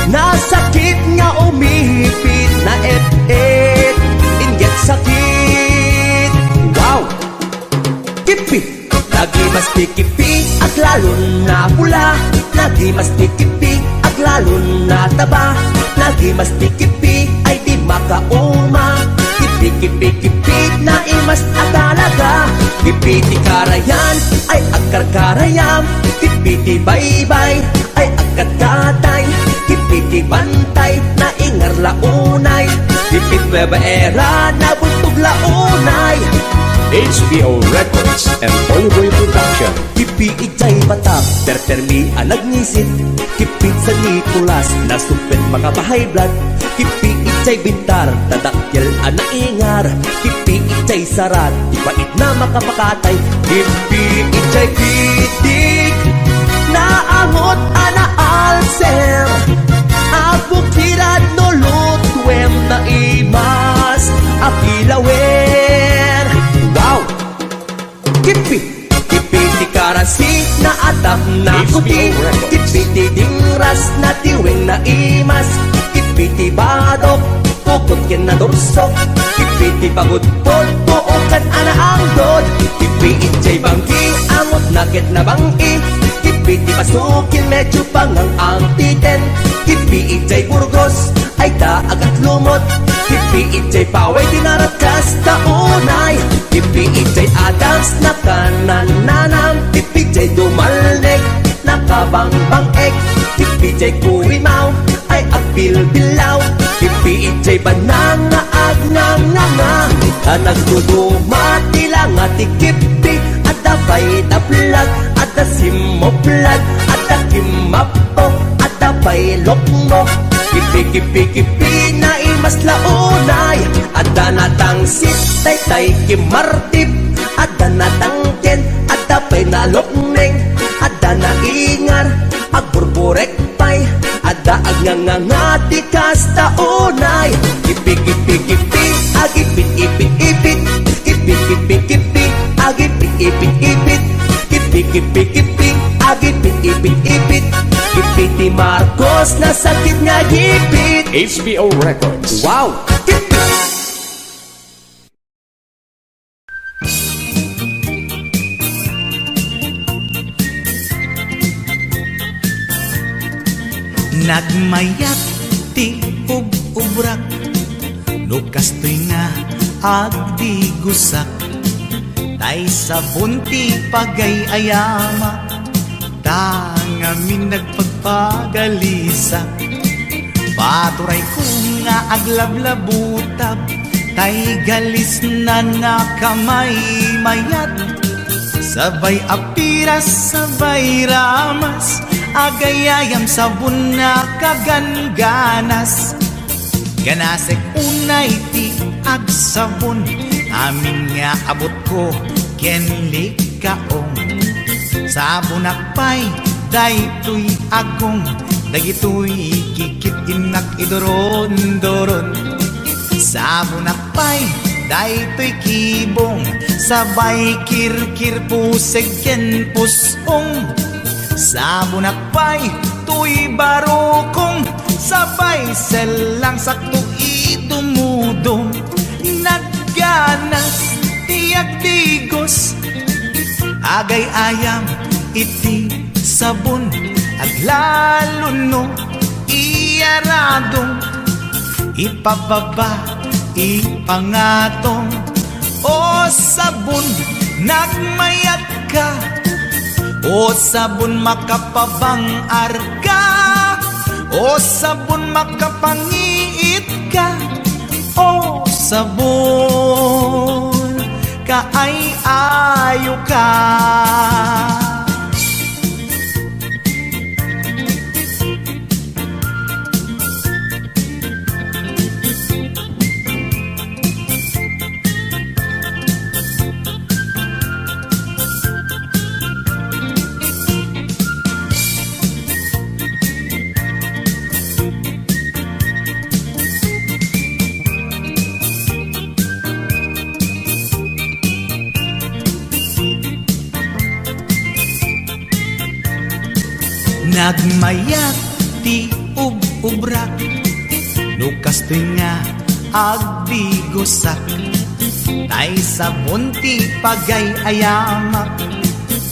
Nasakit nga umihipit, na et-et, inget sakit. Wow! Kipi! Lagi mas tikipi at lalon na pula. Lagi mas tikipi at lalon na taba. Lagi mas tikipi ay di makauma. Kipi-kipi-kipi na imas at talaga. Kipi-ti karayan ay agkar-karayam. Kipi-ti baybay ay agkat-katay. Kipi-ti bantay na ingar launay. Kipit nueva era na buntog launay. HBO Records and Oliboy Production. Kipi ijay batak, tertermi anag ngisit. Kipit sa Nicolas, nasupit mga bahay blood. Kipi ijay bintar, tadakyal anaingar. Kipi ijay sarat, ipait na makapakatay. Kipi ijay pitik, naangot ana alser. Abukirad no lutwem na imas, akilawer. Wow! Kipi! Kipi ti karasi na atap na kuti. Kipi ti dingras na tiwing na imas. Kipi ti badok, tukot kin na dorsok. Kipi ti pagudpod, tuokan ana ang dod. Kipi itjay bangki, amot nakit na bangki. Kipi ti pasukin, medyo pangang ang titen. Kipi itjay burgos, ay daagat lumot. Kipi itjay paway, dinarakas taunay. Kipi itjay adams na kanananam. Kipi itjay dumalnek, nakabangbang-ek. Kipi itjay kurimaw, ay agbilbilaw. Kipi itjay bananga, agnang-nga. Nagduduma, tila nga ti kipi. At dabay na plag, at Ada simoplat, ada kimapok, ada bailok mo. Kipi-kipi-kipi na imas launay, ada natangsit, tay-tay kimartip. Ada natangken, ada pay nalokneng, ada na ingar, agburburek pay, ada agnangangati kasta unay. Kipi-kipi-kipi, agipit-ipit-ipit, kipi-kipi-kipi, agipit-ipit-ipit, kipi-kipi-kipi, agipit-ipit-ipit. Kipiti Marcos na sakit nga gipit. HBO Records. Wow! Nagmayat ti ub-ubrak, lukas to'y nga agdi gusak, tay sa bunti pagay-ayama, tangamin nagpagpagalisak. Paturay ko nga aglablabutab, tay galis na nakamay mayat, sabay apiras, sabay ramas, agayayam sabon na kaganganas. Ganasek unay ti agsabon, amin nga abot ko kenli kaong. Sabon akpay, daytoy agong, dagitoy kikit inak idoron-doron. Sabon akpay, daytoy kibong, sabay kirkir puseg ken pusong. Sabon akpay, tuy barukong, sabay selang sakto idumudong. Nagganas, tiyak tigos, agay ayam, iti sabon, aglalo no, iyaradong, ipababa, ipangatong. O sabon, nagmayat ka, o sabon makapabang arka, o sabon makapangiit ka, o sabon kaay-ayo ka. Nagmayat ti ub-ubrak, lukas to'y nga agdi gusak, tay sa bunti pagay-ayamak,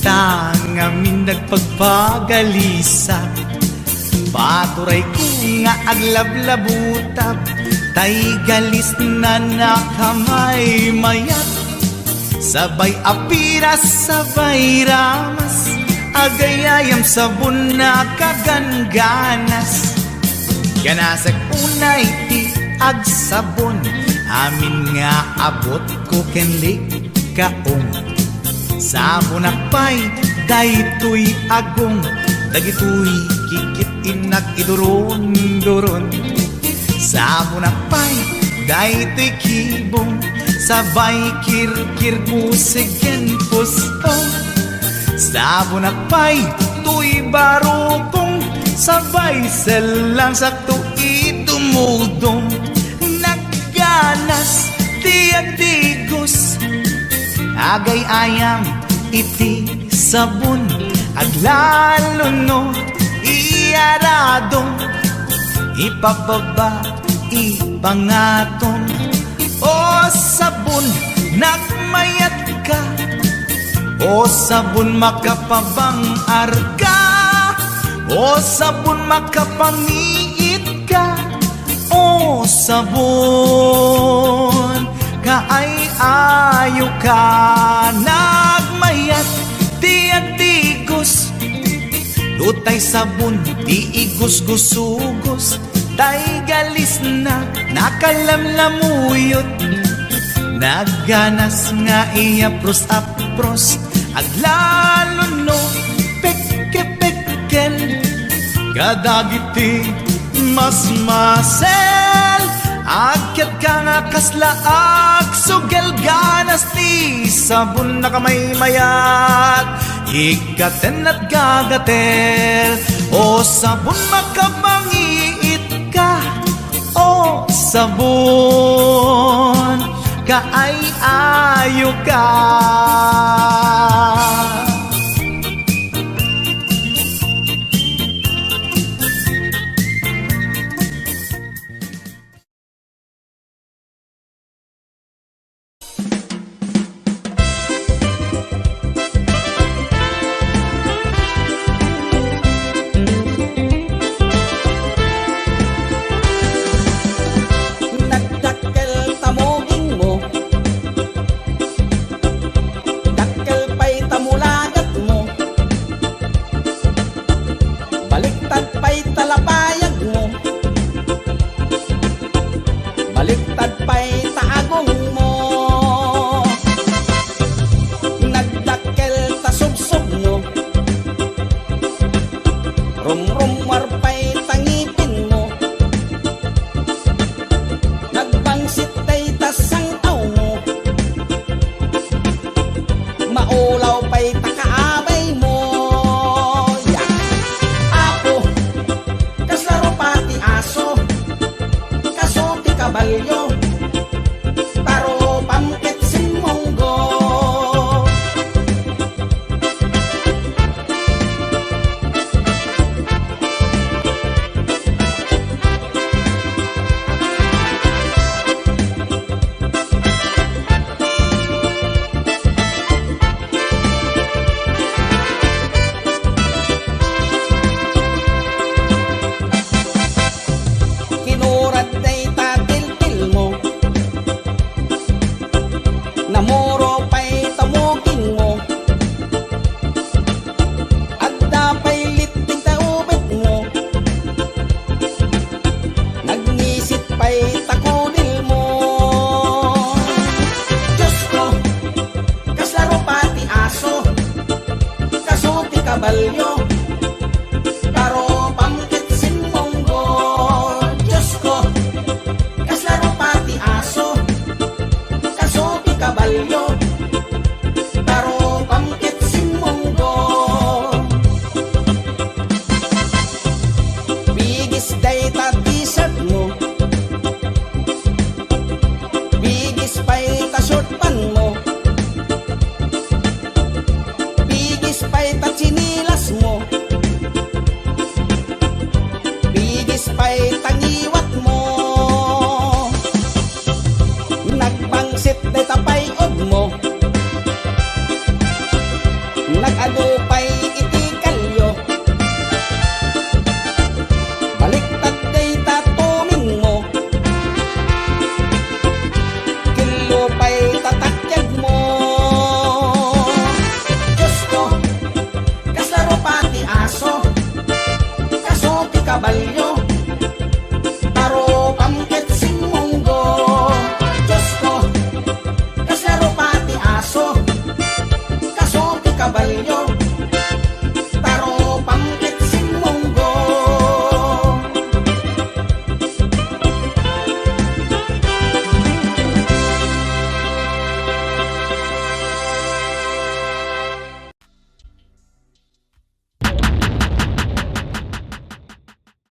tangamin nagpagpagalisak. Paturay ko nga aglablabutab, tay galis na nakamay mayat, sabay apiras, sabay ramas, agayayam sabon na kaganganas. Ganasag unay ti agsabon, amin nga abot ko kenli kaong. Sabon akpay, daytoy agong, dagitoy kikit inak idoron-doron. Sabon akpay, daytoy kibong, sabay kirkir puseg ken pusong. Sabon akpay, tuy barukong, sabay selang sakto idumudong. Nagganas, tiyak digos, agay ayam, iti sabon, aglalo no, iyaradong, ipababa, ipangatong. O sabon, nagmayat ka, o sabon makapabang arka, o sabon makapangiit ka, o sabon kaay-ayo ka. Nagmayat tiyak tigos, lutay sabon di igos-gusugos, tay galis na nakalamlamuyot. Nagganas nga iya pros-apros, aglalo no, ken kadagiti mas masel akyat ka nga kaslaag sugel ganas ti sabon na kamay mayat ikaten at gagatel o sabon makabangiit ka o sabon kaay ayo ka. Nagbangsit day tapay og mo